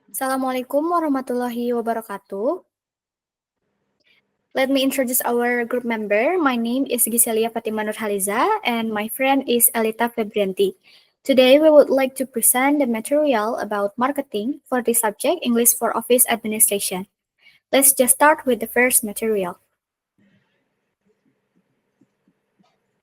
Assalamualaikum warahmatullahi wabarakatuh. Let me introduce our group member. My name is Giselia Fatima Nurhaliza and my friend is Elita Febrianti. Today we would like to present the material about marketing for the subject English for Office Administration. Let's just start with the first material.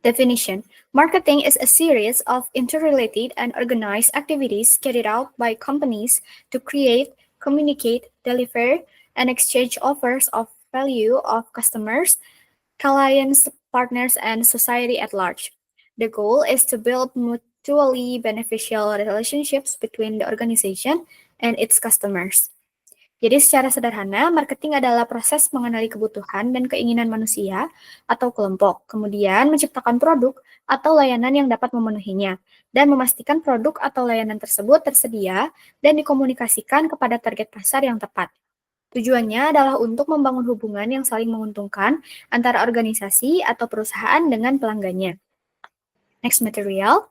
Definition. Marketing is a series of interrelated and organized activities carried out by companies to create, communicate, deliver, and exchange offers of value of customers, clients, partners, and society at large. The goal is to build mutually beneficial relationships between the organization and its customers. Jadi secara sederhana, marketing adalah proses mengenali kebutuhan dan keinginan manusia atau kelompok, kemudian menciptakan produk atau layanan yang dapat memenuhinya, dan memastikan produk atau layanan tersebut tersedia dan dikomunikasikan kepada target pasar yang tepat. Tujuannya adalah untuk membangun hubungan yang saling menguntungkan antara organisasi atau perusahaan dengan pelanggannya. Next material,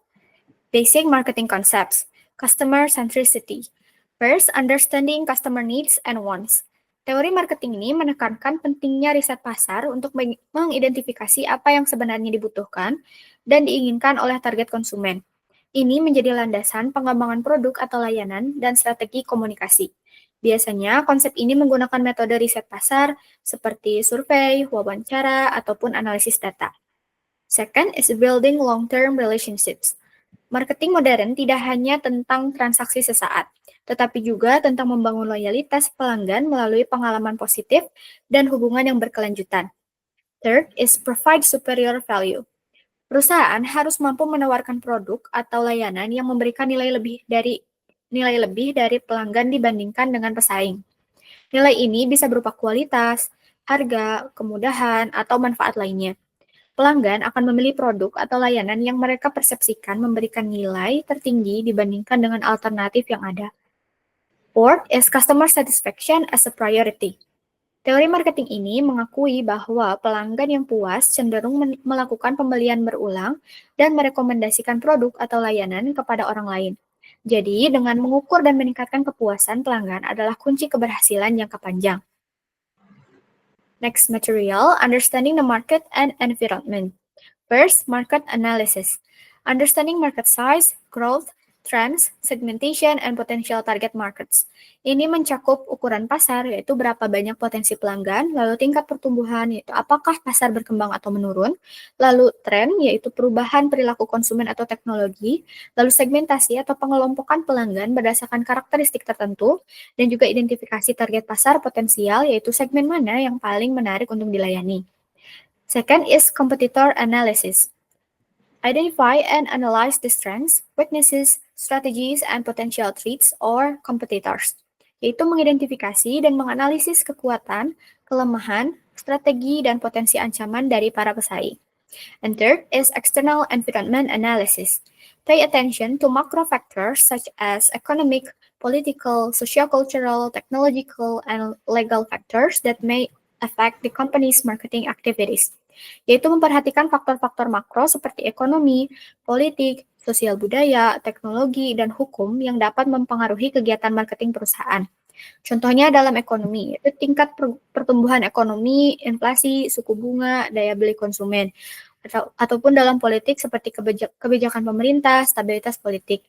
basic marketing concepts, customer centricity. First, understanding customer needs and wants. Teori marketing ini menekankan pentingnya riset pasar untuk mengidentifikasi apa yang sebenarnya dibutuhkan dan diinginkan oleh target konsumen. Ini menjadi landasan pengembangan produk atau layanan dan strategi komunikasi. Biasanya, konsep ini menggunakan metode riset pasar seperti survei, wawancara, ataupun analisis data. Second is building long-term relationships. Marketing modern tidak hanya tentang transaksi sesaat, tetapi juga tentang membangun loyalitas pelanggan melalui pengalaman positif dan hubungan yang berkelanjutan. Third is provide superior value. Perusahaan harus mampu menawarkan produk atau layanan yang memberikan nilai lebih dari pelanggan dibandingkan dengan pesaing. Nilai ini bisa berupa kualitas, harga, kemudahan, atau manfaat lainnya. Pelanggan akan memilih produk atau layanan yang mereka persepsikan memberikan nilai tertinggi dibandingkan dengan alternatif yang ada. Fourth is customer satisfaction as a priority. Teori marketing ini mengakui bahwa pelanggan yang puas cenderung melakukan pembelian berulang dan merekomendasikan produk atau layanan kepada orang lain. Jadi, dengan mengukur dan meningkatkan kepuasan pelanggan adalah kunci keberhasilan jangka panjang. Next material, understanding the market and environment. First, market analysis. Understanding market size, growth, trends, segmentation, and potential target markets. Ini mencakup ukuran pasar, yaitu berapa banyak potensi pelanggan, lalu tingkat pertumbuhan, yaitu apakah pasar berkembang atau menurun, lalu tren, yaitu perubahan perilaku konsumen atau teknologi, lalu segmentasi atau pengelompokan pelanggan berdasarkan karakteristik tertentu, dan juga identifikasi target pasar potensial, yaitu segmen mana yang paling menarik untuk dilayani. Second is competitor analysis. Identify and analyze the strengths, weaknesses, strategies, and potential threats or competitors, yaitu mengidentifikasi dan menganalisis kekuatan, kelemahan, strategi, dan potensi ancaman dari para pesaing. And third is external environment analysis. Pay attention to macro factors such as economic, political, sociocultural, technological, and legal factors that may affect the company's marketing activities, yaitu memperhatikan faktor-faktor makro seperti ekonomi, politik, sosial budaya, teknologi, dan hukum yang dapat mempengaruhi kegiatan marketing perusahaan. Contohnya dalam ekonomi, yaitu tingkat pertumbuhan ekonomi, inflasi, suku bunga, daya beli konsumen, ataupun dalam politik seperti kebijakan pemerintah, stabilitas politik.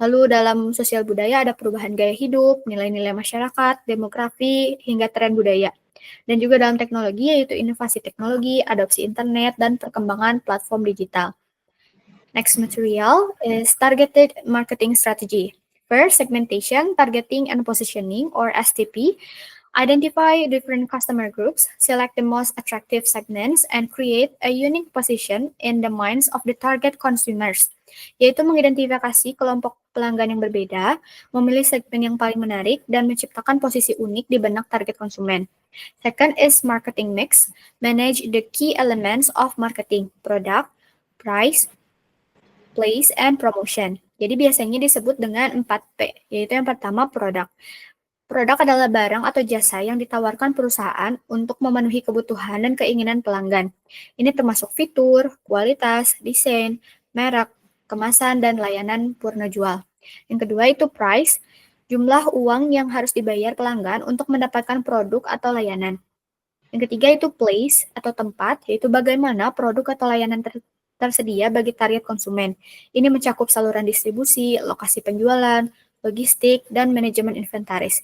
Lalu dalam sosial budaya ada perubahan gaya hidup, nilai-nilai masyarakat, demografi, hingga tren budaya. Dan juga dalam teknologi yaitu inovasi teknologi, adopsi internet, dan perkembangan platform digital. Next material is targeted marketing strategy. First, segmentation, targeting, and positioning, or STP. Identify different customer groups, select the most attractive segments, and create a unique position in the minds of the target consumers, yaitu mengidentifikasi kelompok pelanggan yang berbeda, memilih segmen yang paling menarik, dan menciptakan posisi unik di benak target konsumen. Second is marketing mix, manage the key elements of marketing, product, price, place, and promotion. Jadi biasanya disebut dengan 4P, yaitu yang pertama produk. Produk adalah barang atau jasa yang ditawarkan perusahaan untuk memenuhi kebutuhan dan keinginan pelanggan. Ini termasuk fitur, kualitas, desain, merek, kemasan, dan layanan purna jual. Yang kedua itu price. jumlah uang yang harus dibayar pelanggan untuk mendapatkan produk atau layanan. Yang ketiga itu place atau tempat, yaitu bagaimana produk atau layanan tersedia bagi target konsumen. Ini mencakup saluran distribusi, lokasi penjualan, logistik, dan manajemen inventaris.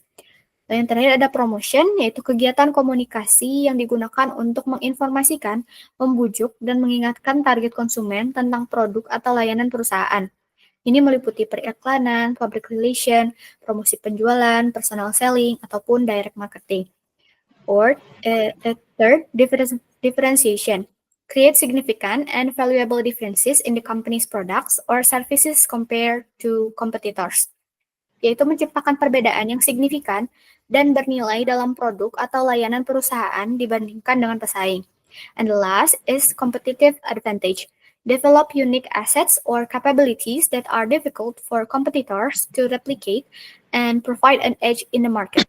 Dan yang terakhir ada promotion, yaitu kegiatan komunikasi yang digunakan untuk menginformasikan, membujuk, dan mengingatkan target konsumen tentang produk atau layanan perusahaan. Ini meliputi periklanan, public relation, promosi penjualan, personal selling, ataupun direct marketing. Or, third, differentiation. Create significant and valuable differences in the company's products or services compared to competitors. Yaitu menciptakan perbedaan yang signifikan dan bernilai dalam produk atau layanan perusahaan dibandingkan dengan pesaing. And the last is competitive advantage. Develop unique assets or capabilities that are difficult for competitors to replicate and provide an edge in the market.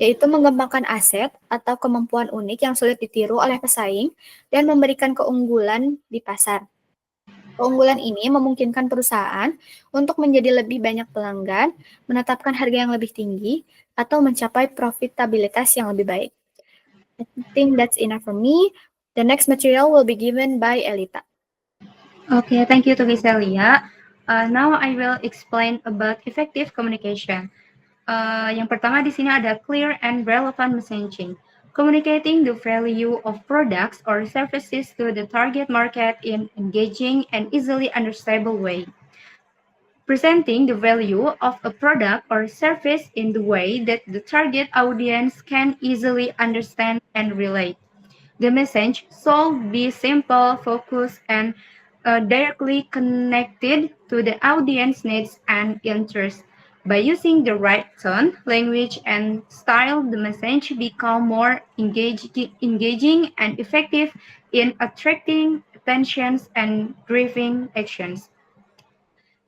Yaitu mengembangkan aset atau kemampuan unik yang sulit ditiru oleh pesaing dan memberikan keunggulan di pasar. Keunggulan ini memungkinkan perusahaan untuk menjadi lebih banyak pelanggan, menetapkan harga yang lebih tinggi, atau mencapai profitabilitas yang lebih baik. I think that's enough for me. The next material will be given by Elita. Okay, thank you to Giselia. Now I will explain about effective communication. Yang pertama di sini ada clear and relevant messaging. Communicating the value of products or services to the target market in engaging and easily understandable way. Presenting the value of a product or service in the way that the target audience can easily understand and relate. The message should be simple, focused, and directly connected to the audience needs and interests. By using the right tone, language, and style, the message become more engaging and effective in attracting attentions and driving actions.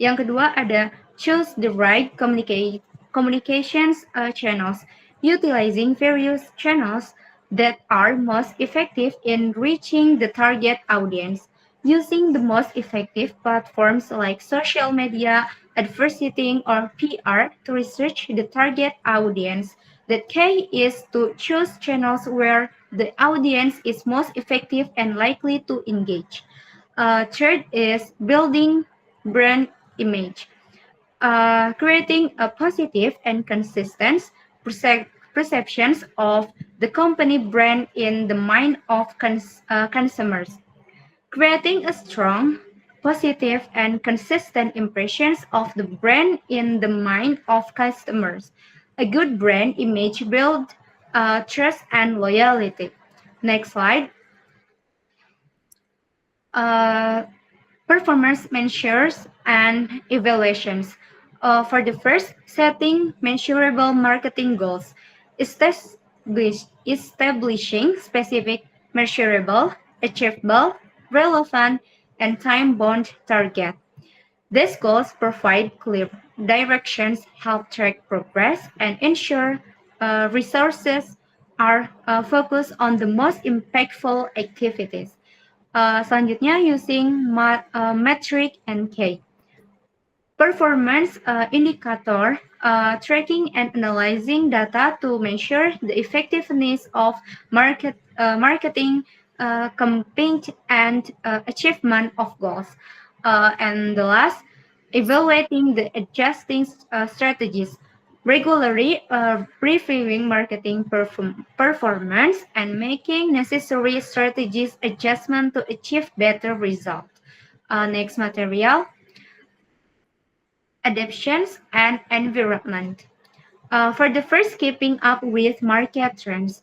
Yang kedua ada choose the right communications channels, utilizing various channels that are most effective in reaching the target audience. Using the most effective platforms like social media, advertising, or PR to research the target audience. The key is to choose channels where the audience is most effective and likely to engage. Third is building brand image, creating a positive and consistent perceptions of the company brand in the mind of consumers. Creating a strong, positive, and consistent impressions of the brand in the mind of customers. A good brand image builds trust and loyalty. Next slide. Performance measures and evaluations. For the first, setting measurable marketing goals. Establishing specific, measurable, achievable, relevant, and time-bound target. These goals provide clear directions, help track progress, and ensure resources are focused on the most impactful activities. Selanjutnya using metric and K. Performance indicator, tracking and analyzing data to measure the effectiveness of marketing campaign and achievement of goals. And the last, evaluating the adjusting strategies, regularly reviewing marketing performance and making necessary strategies adjustment to achieve better results. Next material, adaptations and environment. For the first, keeping up with market trends.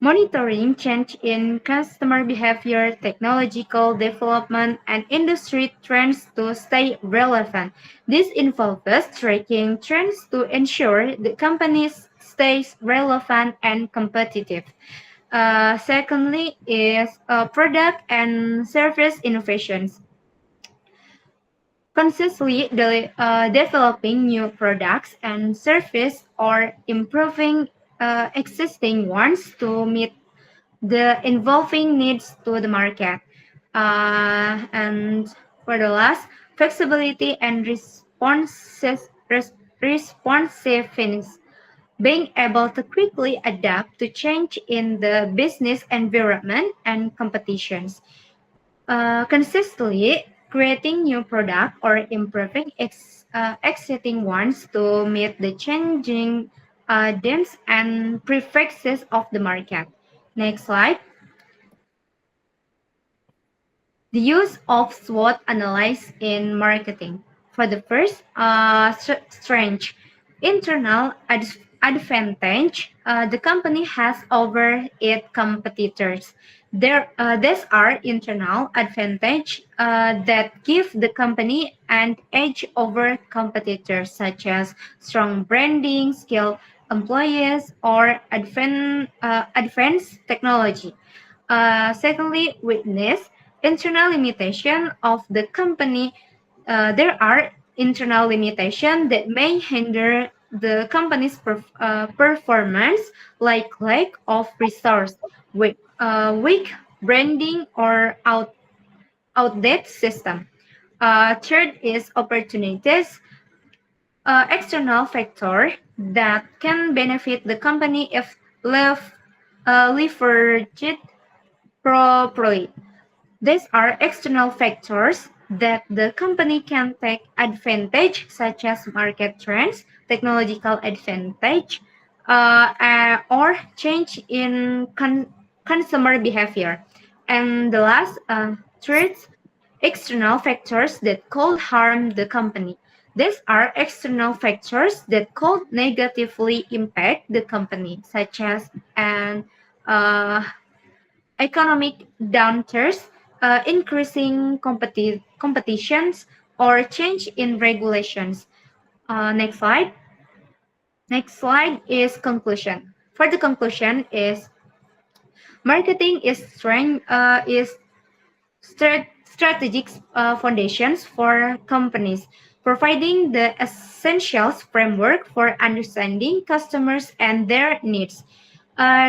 Monitoring change in customer behavior, technological development, and industry trends to stay relevant. This involves tracking trends to ensure the company stays relevant and competitive. Secondly is product and service innovations. Consistently developing new products and services or improving existing ones to meet the evolving needs to the market. And for the last, flexibility and responsiveness, being able to quickly adapt to change in the business environment and competitions. Consistently creating new product or improving existing ones to meet the changing demands and preferences of the market. Next slide. The use of SWOT analysis in marketing. For the first, strength, internal advantage the company has over its competitors. These are internal advantage that give the company an edge over competitors, such as strong branding, skilled employees, or advanced technology. Secondly, weakness, internal limitation of the company. There are internal limitations that may hinder the company's performance, like lack of resource, weak branding, or outdated system. Third is opportunities, external factor that can benefit the company if leveraged properly. These are external factors that the company can take advantage, such as market trends, technological advantage, or change in consumer behavior. And the last, threats, external factors that could harm the company. These are external factors that could negatively impact the company, such as an economic downturns, increasing competitions, or change in regulations. Next slide. Next slide is conclusion. For the conclusion is marketing is strategic foundations for companies, providing the essentials framework for understanding customers and their needs.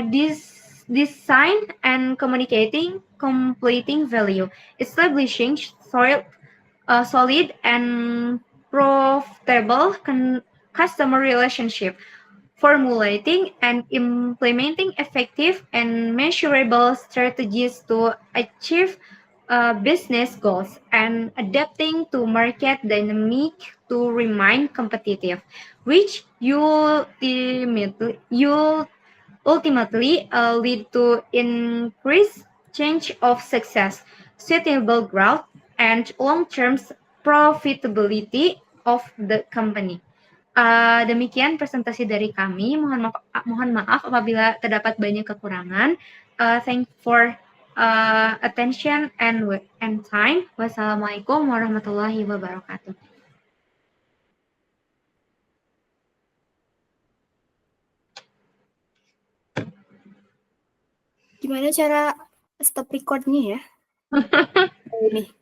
This design and communicating, completing value, establishing solid and profitable customer relationship, formulating and implementing effective and measurable strategies to achieve business goals, and adapting to market dynamic to remain competitive, which ultimately lead to increased change of success, sustainable growth, and long-term profitability of the company. Demikian presentasi dari kami. Mohon maaf apabila terdapat banyak kekurangan. Thank for attention and time. Wassalamualaikum warahmatullahi wabarakatuh. Gimana cara stop recordnya ya? Ini.